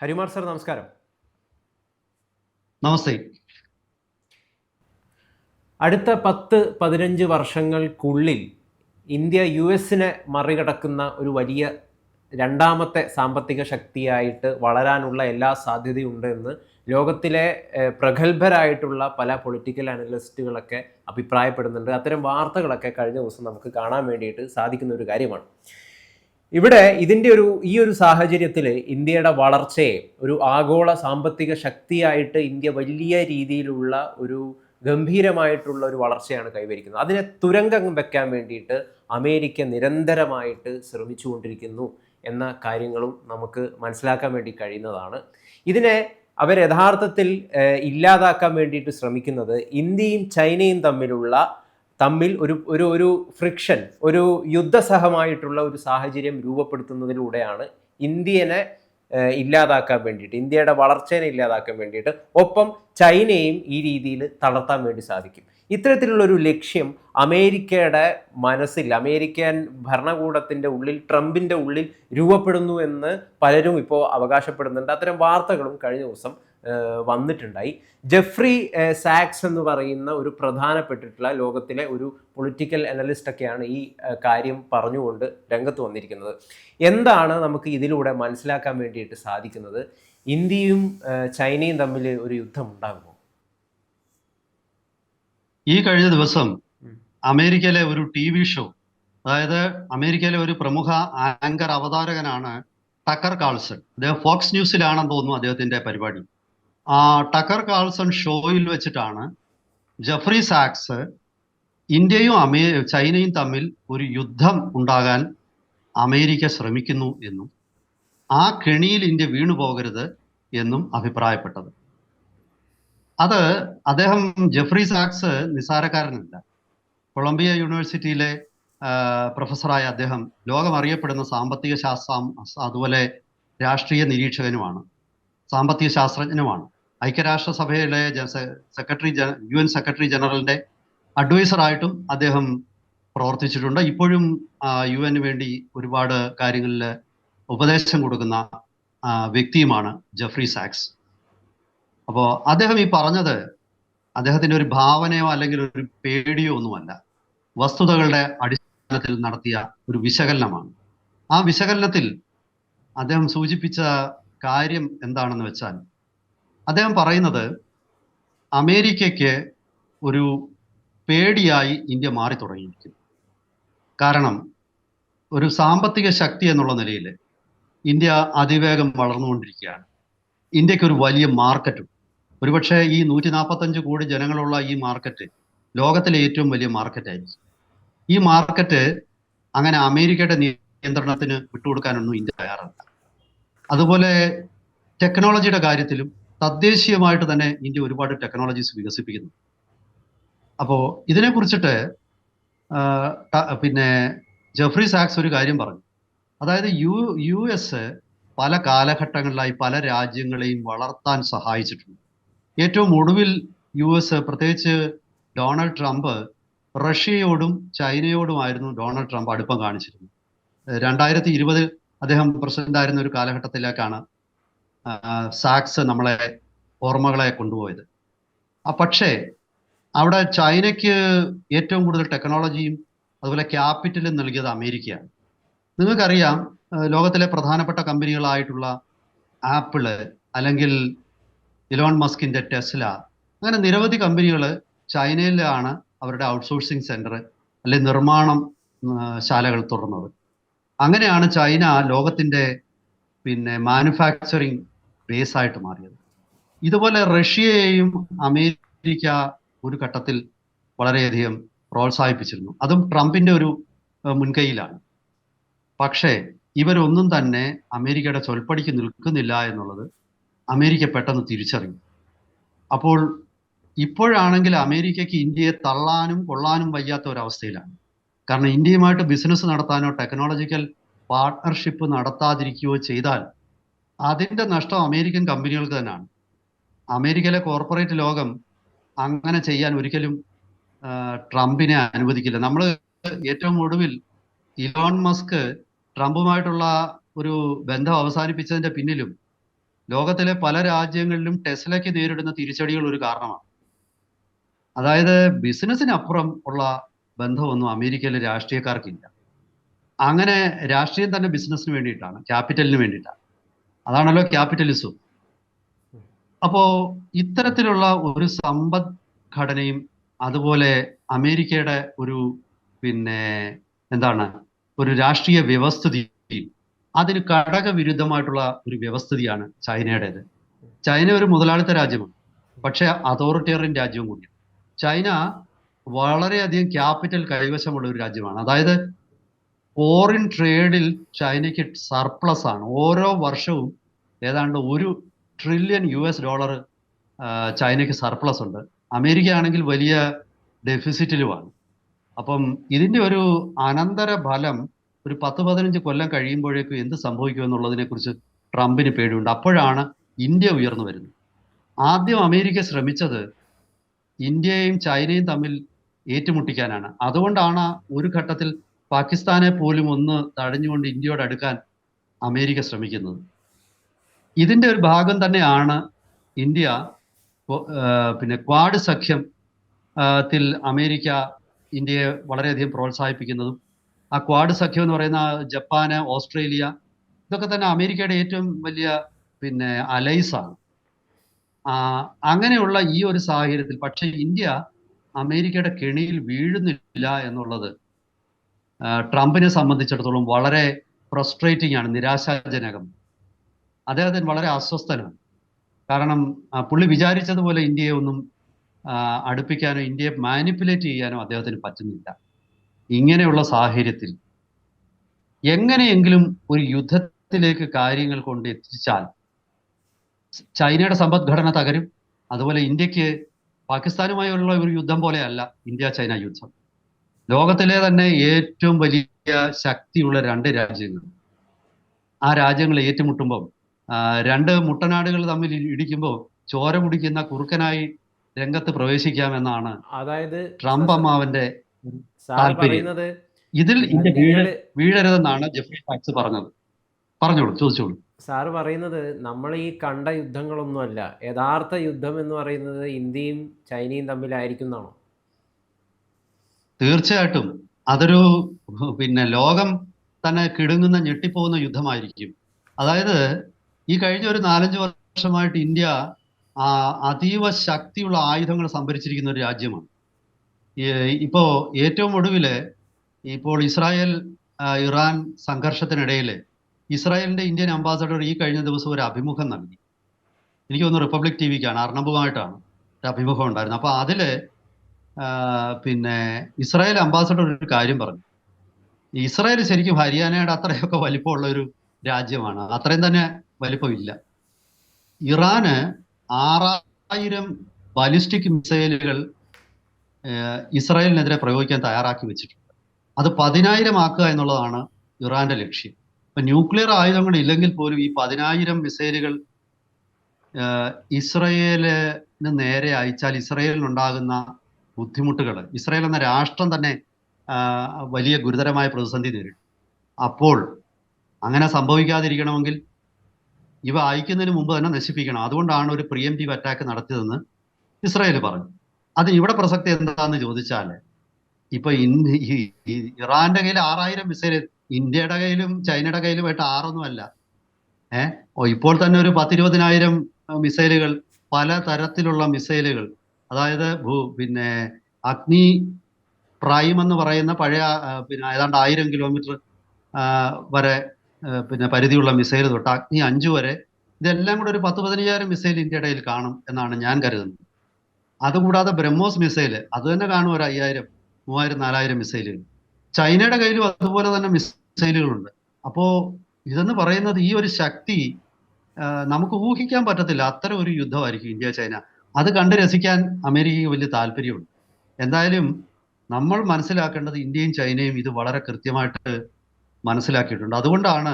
Harikumar sir, നമസ്കാരം. നമസ്തേ. അടുത്ത 10-15 വർഷങ്ങൾക്കുള്ളിൽ India US-നെ മറികടക്കുന്ന ഒരു വലിയ രണ്ടാമത്തെ സാമ്പത്തിക ശക്തിയായിട്ട് വളരാനുള്ള എല്ലാ സാധ്യതയുണ്ട് എന്ന് ലോകത്തിലെ പ്രഗത്ഭരായിട്ടുള്ള പല പൊളിറ്റിക്കൽ അനലിസ്റ്റുകളൊക്കെ അഭിപ്രായപ്പെടുന്നുണ്ട്. അത്തരം വാർത്തകളൊക്കെ കഴിഞ്ഞ ദിവസം നമുക്ക് കാണാൻ വേണ്ടിയിട്ട് സാധിക്കുന്ന ഒരു കാര്യമാണ്. ഇവിടെ ഈ ഒരു സാഹചര്യത്തിൽ ഇന്ത്യയുടെ വളർച്ചയെ ഒരു ആഗോള സാമ്പത്തിക ശക്തിയായിട്ട് ഇന്ത്യ വലിയ രീതിയിലുള്ള ഒരു ഗംഭീരമായിട്ടുള്ള ഒരു വളർച്ചയാണ് കൈവരിക്കുന്നത്. അതിനെ തുരങ്കം വെക്കാൻ വേണ്ടിയിട്ട് അമേരിക്ക നിരന്തരമായിട്ട് ശ്രമിച്ചുകൊണ്ടിരിക്കുന്നു എന്ന കാര്യങ്ങളും നമുക്ക് മനസ്സിലാക്കാൻ വേണ്ടി കഴിയുന്നതാണ്. ഇതിനെ അവർ യഥാർത്ഥത്തിൽ ഇല്ലാതാക്കാൻ വേണ്ടിയിട്ട് ശ്രമിക്കുന്നത് ഇന്ത്യയും ചൈനയും തമ്മിൽ ഒരു ഫ്രിക്ഷൻ, ഒരു യുദ്ധസഹമായിട്ടുള്ള ഒരു സാഹചര്യം രൂപപ്പെടുത്തുന്നതിലൂടെയാണ് ഇന്ത്യനെ ഇല്ലാതാക്കാൻ വേണ്ടിയിട്ട്, ഇന്ത്യയുടെ വളർച്ചയെ ഇല്ലാതാക്കാൻ വേണ്ടിയിട്ട്, ഒപ്പം ചൈനയും ഈ രീതിയിൽ തളർത്താൻ വേണ്ടി സാധിക്കും. ഇത്തരത്തിലുള്ളൊരു ലക്ഷ്യം അമേരിക്കയുടെ മനസ്സിൽ, അമേരിക്കൻ ഭരണകൂടത്തിൻ്റെ ഉള്ളിൽ, ട്രംപിൻ്റെ ഉള്ളിൽ രൂപപ്പെടുന്നു എന്ന് പലരും ഇപ്പോൾ അവകാശപ്പെടുന്നുണ്ട്. അത്തരം വാർത്തകളും കഴിഞ്ഞ ദിവസം വന്നിട്ടുണ്ടായി. ജെഫ്രി സാക്സ് എന്ന് പറയുന്ന ഒരു പ്രധാനപ്പെട്ടിട്ടുള്ള ലോകത്തിലെ ഒരു പൊളിറ്റിക്കൽ അനലിസ്റ്റൊക്കെയാണ് ഈ കാര്യം പറഞ്ഞുകൊണ്ട് രംഗത്ത് വന്നിരിക്കുന്നത്. എന്താണ് നമുക്ക് ഇതിലൂടെ മനസ്സിലാക്കാൻ വേണ്ടിയിട്ട് സാധിക്കുന്നത്? ഇന്ത്യയും ചൈനയും തമ്മിൽ ഒരു യുദ്ധം ഉണ്ടാകുമോ? ഈ കഴിഞ്ഞ ദിവസം അമേരിക്കയിലെ ഒരു TV ഷോ, അതായത് അമേരിക്കയിലെ ഒരു പ്രമുഖ ആങ്കർ അവതാരകനാണ് ടക്കർ കാൾസൺ. അദ്ദേഹം ഫോക്സ് ന്യൂസിലാണെന്ന് തോന്നുന്നു അദ്ദേഹത്തിന്റെ പരിപാടി. ടക്കർ കാൾസൺ ഷോയിൽ വെച്ചിട്ടാണ് ജെഫ്രി സാക്സ് ഇന്ത്യയും ചൈനയും തമ്മിൽ ഒരു യുദ്ധം ഉണ്ടാകാൻ അമേരിക്ക ശ്രമിക്കുന്നു എന്നും ആ കെണിയിൽ ഇന്ത്യ വീണു പോകരുത് എന്നും അഭിപ്രായപ്പെട്ടത്. അത് അദ്ദേഹം, ജെഫ്രി സാക്സ് നിസ്സാരക്കാരനല്ല. കൊളംബിയ യൂണിവേഴ്സിറ്റിയിലെ പ്രൊഫസറായ അദ്ദേഹം ലോകം അറിയപ്പെടുന്ന സാമ്പത്തിക ശാസ്ത്രം, അതുപോലെ രാഷ്ട്രീയ നിരീക്ഷകനുമാണ്, സാമ്പത്തിക ശാസ്ത്രജ്ഞനുമാണ്. ഐക്യരാഷ്ട്രസഭയിലെ UN സെക്രട്ടറി ജനറലിന്റെ അഡ്വൈസറായിട്ടും അദ്ദേഹം പ്രവർത്തിച്ചിട്ടുണ്ട്. ഇപ്പോഴും UN വേണ്ടി ഒരുപാട് കാര്യങ്ങളിൽ ഉപദേശം കൊടുക്കുന്ന വ്യക്തിയുമാണ് ജെഫ്രി സാക്സ്. അപ്പോൾ അദ്ദേഹം ഈ പറഞ്ഞത് അദ്ദേഹത്തിന്റെ ഒരു ഭാവനയോ അല്ലെങ്കിൽ ഒരു പേടിയോ ഒന്നുമല്ല, വസ്തുതകളുടെ അടിസ്ഥാനത്തിൽ നടത്തിയ ഒരു വിശകലനമാണ്. ആ വിശകലനത്തിൽ അദ്ദേഹം സൂചിപ്പിച്ച കാര്യം എന്താണെന്ന് വെച്ചാൽ, അദ്ദേഹം പറയുന്നത് അമേരിക്കയ്ക്ക് ഒരു പേടിയായി ഇന്ത്യ മാറി തുടങ്ങിയിരിക്കുന്നു. കാരണം ഒരു സാമ്പത്തിക ശക്തി എന്നുള്ള നിലയിൽ ഇന്ത്യ അതിവേഗം വളർന്നുകൊണ്ടിരിക്കുകയാണ്. ഇന്ത്യക്ക് ഒരു വലിയ മാർക്കറ്റുണ്ട്. ഒരുപക്ഷെ ഈ 145 കോടി ജനങ്ങളുള്ള ഈ മാർക്കറ്റ് ലോകത്തിലെ ഏറ്റവും വലിയ മാർക്കറ്റായിരിക്കും. ഈ മാർക്കറ്റ് അങ്ങനെ അമേരിക്കയുടെ നിയന്ത്രണത്തിന് വിട്ടുകൊടുക്കാനൊന്നും ഇന്ത്യ തയ്യാറല്ല. അതുപോലെ ടെക്നോളജിയുടെ കാര്യത്തിലും തദ്ദേശീയമായിട്ട് തന്നെ ഇന്ത്യ ഒരുപാട് ടെക്നോളജീസ് വികസിപ്പിക്കുന്നു. അപ്പോൾ ഇതിനെ കുറിച്ചിട്ട് പിന്നെ ജെഫ്രി സാക്സ് ഒരു കാര്യം പറഞ്ഞു. അതായത് US പല കാലഘട്ടങ്ങളിലായി പല രാജ്യങ്ങളെയും വളർത്താൻ സഹായിച്ചിട്ടുണ്ട്. ഏറ്റവും ഒടുവിൽ US, പ്രത്യേകിച്ച് ഡൊണാൾഡ് ട്രംപ്, റഷ്യയോടും ചൈനയോടുമായിരുന്നു ഡൊണാൾഡ് ട്രംപ് അടുപ്പം കാണിച്ചിരുന്നത്. 2020 അദ്ദേഹം പ്രസിഡന്റ് ആയിരുന്ന ഒരു കാലഘട്ടത്തിലേക്കാണ് സാക്സ് നമ്മളെ ഓർമ്മകളെ കൊണ്ടുപോയത്. പക്ഷേ അവിടെ ചൈനയ്ക്ക് ഏറ്റവും കൂടുതൽ ടെക്നോളജിയും അതുപോലെ ക്യാപിറ്റലും നൽകിയത് അമേരിക്കയാണ്. നിങ്ങൾക്കറിയാം, ലോകത്തിലെ പ്രധാനപ്പെട്ട കമ്പനികളായിട്ടുള്ള ആപ്പിള്, അല്ലെങ്കിൽ ഇലോൺ മസ്കിന്റെ ടെസ്ല, അങ്ങനെ നിരവധി കമ്പനികൾ ചൈനയിലാണ് അവരുടെ ഔട്ട്സോഴ്സിംഗ് സെന്റർ അല്ലെങ്കിൽ നിർമ്മാണം ശാലകൾ തുറന്നത്. അങ്ങനെയാണ് ചൈന ലോകത്തിന്റെ മാനുഫാക്ചറിങ് ബേസ് ആയിട്ട് മാറിയത്. ഇതുപോലെ റഷ്യയെയും അമേരിക്ക ഒരു ഘട്ടത്തിൽ വളരെയധികം പ്രോത്സാഹിപ്പിച്ചിരുന്നു. അതും ട്രംപിന്റെ ഒരു മുൻകൈയിലാണ്. പക്ഷേ ഇവരൊന്നും തന്നെ അമേരിക്കയുടെ ചൊൽപ്പടിക്ക് നിൽക്കുന്നില്ല എന്നുള്ളത് അമേരിക്ക പെട്ടെന്ന് തിരിച്ചറിഞ്ഞു. അപ്പോൾ ഇപ്പോഴാണെങ്കിൽ അമേരിക്കയ്ക്ക് ഇന്ത്യയെ തള്ളാനും കൊള്ളാനും വയ്യാത്ത ഒരവസ്ഥയിലാണ്. കാരണം ഇന്ത്യയുമായിട്ട് ബിസിനസ് നടത്താനോ ടെക്നോളജിക്കൽ പാർട്ട്ണർഷിപ്പ് നടത്താതിരിക്കുകയോ ചെയ്താൽ അതിൻ്റെ നഷ്ടം അമേരിക്കൻ കമ്പനികൾക്ക് തന്നെയാണ്. അമേരിക്കയിലെ കോർപ്പറേറ്റ് ലോകം അങ്ങനെ ചെയ്യാൻ ഒരിക്കലും ട്രംപിനെ അനുവദിക്കില്ല. നമ്മൾ ഏറ്റവും ഒടുവിൽ ഇലോൺ മസ്ക് ട്രംപുമായിട്ടുള്ള ഒരു ബന്ധം അവസാനിപ്പിച്ചതിന്റെ പിന്നിലും ലോകത്തിലെ പല രാജ്യങ്ങളിലും ടെസ്ലയ്ക്ക് നേരിടുന്ന തിരിച്ചടികൾ ഒരു കാരണമാണ്. അതായത് ബിസിനസ്സിനപ്പുറം ഉള്ള ബന്ധമൊന്നും അമേരിക്കയിലെ രാഷ്ട്രീയക്കാർക്കില്ല. അങ്ങനെ രാഷ്ട്രീയം തന്നെ ബിസിനസ്സിന് വേണ്ടിയിട്ടാണ്, ക്യാപിറ്റലിന് വേണ്ടിയിട്ടാണ്. അതാണല്ലോ ക്യാപിറ്റലിസം. അപ്പോ ഇത്തരത്തിലുള്ള ഒരു സമ്പദ്ഘടനയും അതുപോലെ അമേരിക്കയുടെ ഒരു പിന്നെ എന്താണ് ഒരു രാഷ്ട്രീയ വ്യവസ്ഥിതിയും അതിന് ഘടകവിരുദ്ധമായിട്ടുള്ള ഒരു വ്യവസ്ഥിതിയാണ് ചൈനയുടേത്. ചൈന ഒരു മുതലാളിത്ത രാജ്യമാണ്, പക്ഷെ അതോറിറ്റേറിയൻ രാജ്യവും കൂടിയാണ്. ചൈന വളരെയധികം ക്യാപിറ്റൽ കൈവശമുള്ള ഒരു രാജ്യമാണ്. അതായത് ഫോറിൻ ട്രേഡിൽ ചൈനയ്ക്ക് സർപ്ലസ് ആണ്. ഓരോ വർഷവും ഏതാണ്ട് $1 ട്രില്യൺ ചൈനയ്ക്ക് സർപ്ലസ് ഉണ്ട്. അമേരിക്ക ആണെങ്കിൽ വലിയ ഡെഫിസിറ്റിലുമാണ്. അപ്പം ഇതിന്റെ ഒരു അനന്തര ഫലം ഒരു 10-15 കൊല്ലം കഴിയുമ്പോഴേക്കും എന്ത് സംഭവിക്കും എന്നുള്ളതിനെ കുറിച്ച് ട്രംപിന് പേടിയുണ്ട്. അപ്പോഴാണ് ഇന്ത്യ ഉയർന്നു വരുന്നത്. ആദ്യം അമേരിക്ക ശ്രമിച്ചത് ഇന്ത്യയും ചൈനയും തമ്മിൽ ഏറ്റുമുട്ടിക്കാനാണ്. അതുകൊണ്ടാണ് ഒരു ഘട്ടത്തിൽ പാകിസ്ഥാനെ പോലും ഒന്ന് തടഞ്ഞുകൊണ്ട് ഇന്ത്യയോട് അടുക്കാൻ അമേരിക്ക ശ്രമിക്കുന്നത്. ഇതിന്റെ ഒരു ഭാഗം തന്നെയാണ് ഇന്ത്യ പിന്നെ ക്വാഡ് സഖ്യം ത്തിൽ അമേരിക്ക ഇന്ത്യയെ വളരെയധികം പ്രോത്സാഹിപ്പിക്കുന്നതും. ആ ക്വാഡ് സഖ്യം എന്ന് പറയുന്ന ജപ്പാന്, ഓസ്ട്രേലിയ, ഇതൊക്കെ തന്നെ അമേരിക്കയുടെ ഏറ്റവും വലിയ പിന്നെ അലൈസ് ആണ്. അങ്ങനെയുള്ള ഈ ഒരു സാഹചര്യത്തിൽ പക്ഷേ ഇന്ത്യ അമേരിക്കയുടെ കെണിയിൽ വീഴുന്നില്ല എന്നുള്ളത് ട്രംപിനെ സംബന്ധിച്ചിടത്തോളം വളരെ ഫ്രസ്ട്രേറ്റിംഗ് ആണ്, നിരാശാജനകം. അദ്ദേഹത്തിന് വളരെ അസ്വസ്ഥനാണ്. കാരണം പുള്ളി വിചാരിച്ചതുപോലെ ഇന്ത്യയെ ഒന്നും അടുപ്പിക്കാനോ ഇന്ത്യയെ മാനിപ്പുലേറ്റ് ചെയ്യാനോ അദ്ദേഹത്തിന് പറ്റുന്നില്ല. ഇങ്ങനെയുള്ള സാഹചര്യത്തിൽ എങ്ങനെയെങ്കിലും ഒരു യുദ്ധത്തിലേക്ക് കാര്യങ്ങൾ കൊണ്ട് എത്തിച്ചാൽ ചൈനയുടെ സമ്പദ്ഘടന തകരും. അതുപോലെ ഇന്ത്യക്ക് പാകിസ്ഥാനുമായുള്ള ഒരു യുദ്ധം പോലെയല്ല ഇന്ത്യ ചൈന യുദ്ധം. ലോകത്തിലെ തന്നെ ഏറ്റവും വലിയ ശക്തിയുള്ള 2 രാജ്യങ്ങൾ, ആ രാജ്യങ്ങൾ ഏറ്റുമുട്ടുമ്പോൾ 2 മുട്ടനാടുകൾ തമ്മിൽ ഇടിക്കുമ്പോൾ ചോര കുടിക്കുന്ന കുറുക്കനായി രംഗത്ത് പ്രവേശിക്കാമെന്നാണ് അതായത് ട്രംപ് അമ്മാവന്റെ താല്പര്യം. ഇതിൽ ഇന്ത്യ വീഴരുതെന്നാണ് ജെഫ്രി സാക്സ് പറഞ്ഞത്. പറഞ്ഞോളൂ, ചോദിച്ചോളൂ. സാറ് പറയുന്നത് നമ്മൾ ഈ കണ്ട യുദ്ധങ്ങളൊന്നുമല്ല, യഥാർത്ഥ യുദ്ധം എന്ന് പറയുന്നത് ഇന്ത്യയും ചൈനയും തമ്മിലായിരിക്കും എന്നാണോ? തീർച്ചയായിട്ടും അതൊരു പിന്നെ ലോകം തന്നെ കിടുങ്ങുന്ന ഞെട്ടിപ്പോകുന്ന യുദ്ധമായിരിക്കും. അതായത് ഈ കഴിഞ്ഞ ഒരു 4-5 വർഷമായിട്ട് ഇന്ത്യ അതീവ ശക്തിയുള്ള ആയുധങ്ങൾ സംഭരിച്ചിരിക്കുന്ന ഒരു രാജ്യമാണ്. ഇപ്പോ ഏറ്റവും ഒടുവില് ഇപ്പോൾ ഇസ്രായേൽ ഇറാൻ സംഘർഷത്തിനിടയിൽ ഇസ്രായേലിന്റെ ഇന്ത്യൻ അംബാസഡർ ഈ കഴിഞ്ഞ ദിവസം ഒരു അഭിമുഖം നൽകി. എനിക്ക് തോന്നുന്നു റിപ്പബ്ലിക് ടിവിക്കാണ്, അർണബുമായിട്ടാണ് ഒരു അഭിമുഖം ഉണ്ടായിരുന്നത്. അപ്പൊ അതില് പിന്നെ ഇസ്രായേൽ അംബാസഡർ ഒരു കാര്യം പറഞ്ഞു. ഇസ്രായേൽ ശരിക്കും ഹരിയാനയുടെ അത്രയൊക്കെ വലിപ്പമുള്ള ഒരു രാജ്യമാണ്, അത്രയും തന്നെ വലിപ്പമില്ല. ഇറാന് 6000 ബാലിസ്റ്റിക് മിസൈലുകൾ ഇസ്രായേലിനെതിരെ പ്രയോഗിക്കാൻ തയ്യാറാക്കി വെച്ചിട്ടുണ്ട്. അത് 10,000 ആക്കുക എന്നുള്ളതാണ് ഇറാന്റെ ലക്ഷ്യം. ഇപ്പൊ ന്യൂക്ലിയർ ആയുധങ്ങൾ ഇല്ലെങ്കിൽ പോലും ഈ 10,000 മിസൈലുകൾ ഇസ്രയേലിന് നേരെ അയച്ചാൽ ഇസ്രയേലിനുണ്ടാകുന്ന ബുദ്ധിമുട്ടുകൾ, ഇസ്രയേൽ എന്ന രാഷ്ട്രം തന്നെ വലിയ ഗുരുതരമായ പ്രതിസന്ധി നേരിടും. അപ്പോൾ അങ്ങനെ സംഭവിക്കാതിരിക്കണമെങ്കിൽ ഇവ അയക്കുന്നതിന് മുമ്പ് തന്നെ നശിപ്പിക്കണം. അതുകൊണ്ടാണ് ഒരു പ്രിഎംപ്റ്റീവ് അറ്റാക്ക് നടത്തിയതെന്ന് ഇസ്രായേൽ പറഞ്ഞു. അതിന് ഇവിടെ പ്രസക്തി എന്താന്ന് ചോദിച്ചാൽ, ഇപ്പൊ ഇറാന്റെ കയ്യിൽ 6000 മിസൈൽ, ഇന്ത്യയുടെ കയ്യിലും ചൈനയുടെ കയ്യിലുമായിട്ട് 6ഒന്നുമല്ല. ഇപ്പോൾ തന്നെ ഒരു 10-20,000 മിസൈലുകൾ, പല തരത്തിലുള്ള മിസൈലുകൾ, അതായത് പിന്നെ അഗ്നി പ്രൈം എന്ന് പറയുന്ന പഴയ പിന്നെ ഏതാണ്ട് 1000 കിലോമീറ്റർ വരെ പിന്നെ പരിധിയുള്ള മിസൈൽ തൊട്ട് അഗ്നി 5 വരെ, ഇതെല്ലാം കൂടെ ഒരു 10-15,000 മിസൈൽ ഇന്ത്യയുടെ കയ്യിൽ കാണും എന്നാണ് ഞാൻ കരുതുന്നത്. അതുകൂടാതെ ബ്രഹ്മോസ് മിസൈൽ അത് തന്നെ കാണും, ഒരു 5000, 3000, 4000 മിസൈലുകൾ. ചൈനയുടെ കയ്യിലും അതുപോലെ തന്നെ മിസൈലുകളുണ്ട്. അപ്പോ ഇതെന്ന് പറയുന്നത് ഈ ഒരു ശക്തി നമുക്ക് ഊഹിക്കാൻ പറ്റത്തില്ല. അത്തരം ഒരു യുദ്ധമായിരിക്കും ഇന്ത്യ ചൈന. അത് കണ്ട് രസിക്കാൻ അമേരിക്കയ്ക്ക് വലിയ താല്പര്യമുണ്ട്. എന്തായാലും നമ്മൾ മനസ്സിലാക്കേണ്ടത് ഇന്ത്യയും ചൈനയും ഇത് വളരെ കൃത്യമായിട്ട് മനസ്സിലാക്കിയിട്ടുണ്ട്. അതുകൊണ്ടാണ്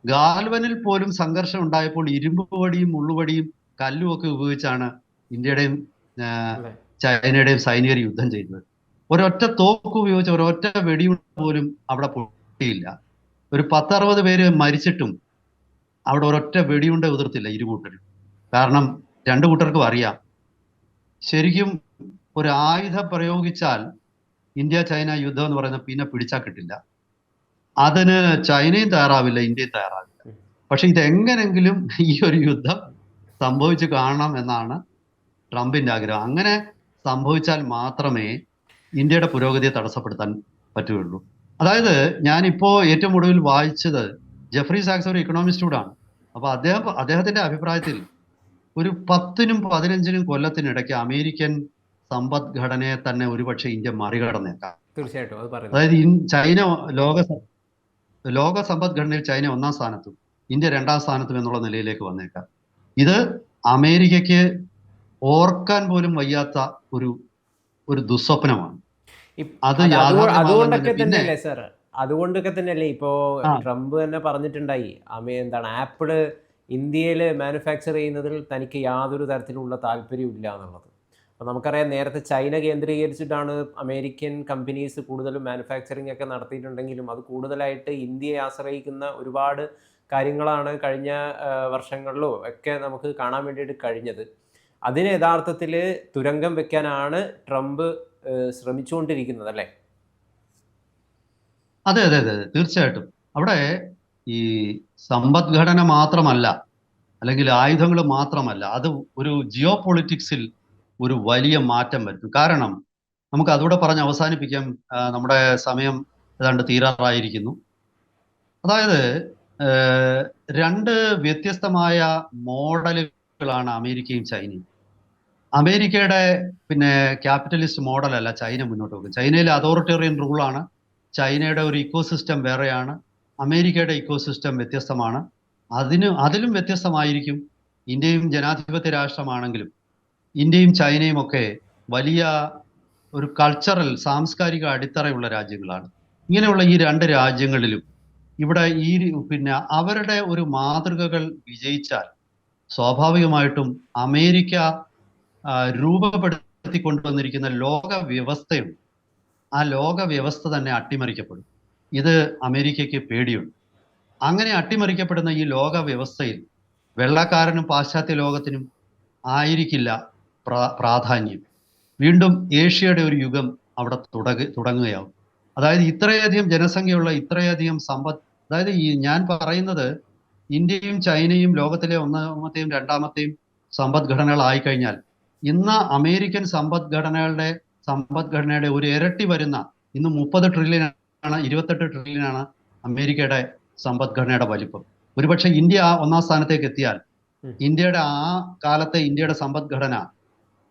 ഗാൽവനിൽ പോലും സംഘർഷം ഉണ്ടായപ്പോൾ ഇരുമ്പ് വടിയും മുള്ളുവടിയും കല്ലും ഒക്കെ ഉപയോഗിച്ചാണ് ഇന്ത്യയുടെയും ചൈനയുടെയും സൈനികർ യുദ്ധം ചെയ്തത്. ഒരൊറ്റ തോക്ക് ഉപയോഗിച്ച് ഒരൊറ്റ വെടിയുണ്ട പോലും അവിടെ പൊട്ടിയില്ല. ഒരു 10-60 പേര് മരിച്ചിട്ടും അവിടെ ഒരൊറ്റ വെടിയുണ്ട ഉതിർത്തില്ല ഇരുകൂട്ടരും. കാരണം രണ്ടു കൂട്ടർക്കും അറിയാം, ശരിക്കും ഒരു ആയുധം പ്രയോഗിച്ചാൽ ഇന്ത്യ ചൈന യുദ്ധം എന്ന് പറയുന്നത് പിന്നെ പിടിച്ചാൽ കിട്ടില്ല. അതിന് ചൈനയും തയ്യാറാവില്ല, ഇന്ത്യയും തയ്യാറാവില്ല. പക്ഷെ ഇതെങ്ങനെങ്കിലും ഈ ഒരു യുദ്ധം സംഭവിച്ചു കാണണം എന്നാണ് ട്രംപിന്റെ ആഗ്രഹം. അങ്ങനെ സംഭവിച്ചാൽ മാത്രമേ ഇന്ത്യയുടെ പുരോഗതിയെ തടസ്സപ്പെടുത്താൻ പറ്റുകയുള്ളൂ. അതായത് ഞാനിപ്പോ ഏറ്റവും ഒടുവിൽ വായിച്ചത്, ജെഫ്രി സാക്സ് ഒരു ഇക്കണോമിസ്റ്റ് കൂടാണ്. അപ്പൊ അദ്ദേഹത്തിന്റെ അഭിപ്രായത്തിൽ ഒരു 10നും 15നും കൊല്ലത്തിനിടയ്ക്ക് അമേരിക്കൻ സമ്പദ്ഘടനയെ തന്നെ ഒരുപക്ഷെ ഇന്ത്യ മറികടന്നേക്കാം. തീർച്ചയായിട്ടും അത് പറയുന്നത്. അതായത് ചൈന ലോക സമ്പദ്ഘടനയിൽ ചൈന 1ാം സ്ഥാനത്തും ഇന്ത്യ 2ാം സ്ഥാനത്തും എന്നുള്ള നിലയിലേക്ക് വന്നേക്കാം. ഇത് അമേരിക്കയ്ക്ക് ഓർക്കാൻ പോലും വയ്യാത്ത ഒരു ദുസ്വപ്നമാണ്. അത് അതുകൊണ്ടൊക്കെ തന്നെയല്ലേ സാർ, അതുകൊണ്ടൊക്കെ തന്നെയല്ലേ ഇപ്പോ ട്രംപ് തന്നെ പറഞ്ഞിട്ടുണ്ടായി, എന്താണ്, ആപ്പിള് ഇന്ത്യയിൽ മാനുഫാക്ചർ ചെയ്യുന്നതിൽ തനിക്ക് യാതൊരു തരത്തിലുള്ള താല്പര്യമില്ല എന്നുള്ളത്. അപ്പോൾ നമുക്കറിയാം, നേരത്തെ ചൈന കേന്ദ്രീകരിച്ചിട്ടാണ് അമേരിക്കൻ കമ്പനീസ് കൂടുതലും മാനുഫാക്ചറിങ് ഒക്കെ നടത്തിയിട്ടുണ്ടെങ്കിലും അത് കൂടുതലായിട്ട് ഇന്ത്യയെ ആശ്രയിക്കുന്ന ഒരുപാട് കാര്യങ്ങളാണ് കഴിഞ്ഞ വർഷങ്ങളിലോ ഒക്കെ നമുക്ക് കാണാൻ വേണ്ടിയിട്ട് കഴിഞ്ഞത്. അതിന് യഥാർത്ഥത്തിൽ തുരങ്കം വെക്കാനാണ് ട്രംപ് ശ്രമിച്ചുകൊണ്ടിരിക്കുന്നത് അല്ലേ? അതെ അതെ അതെ തീർച്ചയായിട്ടും. അവിടെ ഈ സമ്പദ്ഘടന മാത്രമല്ല, അല്ലെങ്കിൽ ആയുധങ്ങൾ മാത്രമല്ല, അത് ഒരു ജിയോ പൊളിറ്റിക്സിൽ ഒരു വലിയ മാറ്റം വരുത്തും. കാരണം നമുക്ക് അതുകൂടെ പറഞ്ഞ് അവസാനിപ്പിക്കാം, നമ്മുടെ സമയം ഏതാണ്ട് തീരാറായിരിക്കുന്നു. അതായത് രണ്ട് വ്യത്യസ്തമായ മോഡലുകളാണ് അമേരിക്കയും ചൈനയും. അമേരിക്കയുടെ ക്യാപിറ്റലിസ്റ്റ് മോഡലല്ല ചൈന മുന്നോട്ട് വെക്കും. ചൈനയിലെ അതോറിറ്റേറിയൻ റൂളാണ്. ചൈനയുടെ ഒരു ഇക്കോസിസ്റ്റം വേറെയാണ്, അമേരിക്കയുടെ ഇക്കോസിസ്റ്റം വ്യത്യസ്തമാണ്. അതിലും വ്യത്യസ്തമായിരിക്കും ഇന്ത്യയും. ജനാധിപത്യ രാഷ്ട്രമാണെങ്കിലും ഇന്ത്യയും ചൈനയും ഒക്കെ വലിയ ഒരു കൾച്ചറൽ, സാംസ്കാരിക അടിത്തറയുള്ള രാജ്യങ്ങളാണ്. ഇങ്ങനെയുള്ള ഈ രണ്ട് രാജ്യങ്ങളിലും ഇവിടെ അവരുടെ ഒരു മാതൃകകൾ വിജയിച്ചാൽ സ്വാഭാവികമായിട്ടും അമേരിക്ക രൂപപ്പെടുത്തിക്കൊണ്ടുവന്നിരിക്കുന്ന ലോക വ്യവസ്ഥയുണ്ട്, ആ ലോക വ്യവസ്ഥ തന്നെ അട്ടിമറിക്കപ്പെടും. ഇത് അമേരിക്കയ്ക്ക് പേടിയുണ്ട്. അങ്ങനെ അട്ടിമറിക്കപ്പെടുന്ന ഈ ലോക വ്യവസ്ഥയിൽ വെള്ളക്കാരനും പാശ്ചാത്യ ലോകത്തിനും ആയിരിക്കില്ല പ്രാധാന്യം. വീണ്ടും ഏഷ്യയുടെ ഒരു യുഗം അവിടെ തുടങ്ങുകയാവും. അതായത് ഇത്രയധികം ജനസംഖ്യയുള്ള, ഇത്രയധികം അതായത് ഞാൻ പറയുന്നത്, ഇന്ത്യയും ചൈനയും ലോകത്തിലെ 1ാമത്തെയും 2ാമത്തെയും സമ്പദ്ഘടനകളായി കഴിഞ്ഞാൽ ഇന്ന് അമേരിക്കൻ സമ്പദ്ഘടനയുടെ ഒരു ഇരട്ടി വരുന്ന, ഇന്ന് 30 ട്രില്യൺ ആണ്, 28 ട്രില്യൺ ആണ് അമേരിക്കയുടെ സമ്പദ്ഘടനയുടെ വലിപ്പം. ഒരുപക്ഷെ ഇന്ത്യ 1ാം സ്ഥാനത്തേക്ക് എത്തിയാൽ ഇന്ത്യയുടെ ആ കാലത്തെ ഇന്ത്യയുടെ സമ്പദ്ഘടന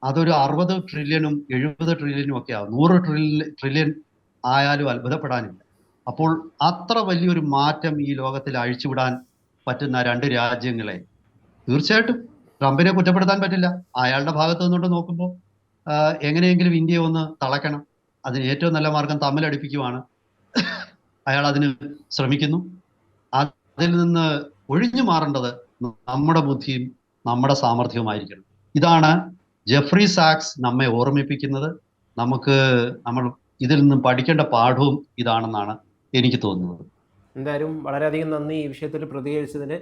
അതൊരു 60 ട്രില്യണും 70 ട്രില്യണും ഒക്കെ ആവും. 100 ട്രില്യൺ ആയാലും അത്ഭുതപ്പെടാനില്ല. അപ്പോൾ അത്ര വലിയൊരു മാറ്റം ഈ ലോകത്തിൽ അഴിച്ചുവിടാൻ പറ്റുന്ന രണ്ട് രാജ്യങ്ങളെ തീർച്ചയായിട്ടും ട്രംപിനെ കുറ്റപ്പെടുത്താൻ പറ്റില്ല. അയാളുടെ ഭാഗത്ത് നിന്നുകൊണ്ട് നോക്കുമ്പോൾ എങ്ങനെയെങ്കിലും ഇന്ത്യയെ ഒന്ന് തളയ്ക്കണം. അതിന് ഏറ്റവും നല്ല മാർഗം തമ്മിലടിപ്പിക്കുവാണ്. അയാൾ അതിന് ശ്രമിക്കുന്നു. അതിൽ നിന്ന് ഒഴിഞ്ഞു മാറേണ്ടത് നമ്മുടെ ബുദ്ധിയും നമ്മുടെ സാമർഥ്യവുമായിരിക്കണം. ഇതാണ് ജെഫ്രി സാക്സ് നമ്മെ ഓർമ്മിപ്പിക്കുന്നത്. നമ്മൾ ഇതിൽ നിന്നും പഠിക്കേണ്ട പാഠവും ഇതാണെന്നാണ് എനിക്ക് തോന്നുന്നത്. എന്തായാലും വളരെയധികം നന്ദി ഈ വിഷയത്തിൽ പ്രതികരിച്ചതിന്.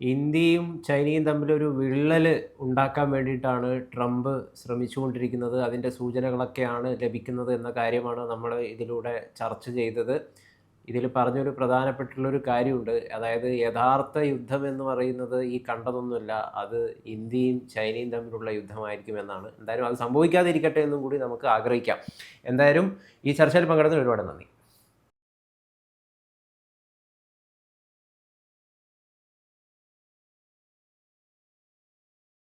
ഇന്ത്യയും ചൈനയും തമ്മിലൊരു വിള്ളൽ ഉണ്ടാക്കാൻ വേണ്ടിയിട്ടാണ് ട്രംപ് ശ്രമിച്ചുകൊണ്ടിരിക്കുന്നത്. അതിൻ്റെ സൂചനകളൊക്കെയാണ് ലഭിക്കുന്നത് എന്ന കാര്യമാണ് നമ്മൾ ഇതിലൂടെ ചർച്ച ചെയ്തത്. ഇതിൽ പറഞ്ഞൊരു പ്രധാനപ്പെട്ടുള്ളൊരു കാര്യമുണ്ട്, അതായത് യഥാർത്ഥ യുദ്ധം എന്ന് പറയുന്നത് ഈ കണ്ടതൊന്നുമല്ല, അത് ഇന്ത്യയും ചൈനയും തമ്മിലുള്ള യുദ്ധമായിരിക്കുമെന്നാണ്. എന്തായാലും അത് സംഭവിക്കാതിരിക്കട്ടെ എന്നും കൂടി നമുക്ക് ആഗ്രഹിക്കാം. എന്തായാലും ഈ ചർച്ചയിൽ പങ്കെടുത്തതിന് ഒരുപാട് നന്ദി.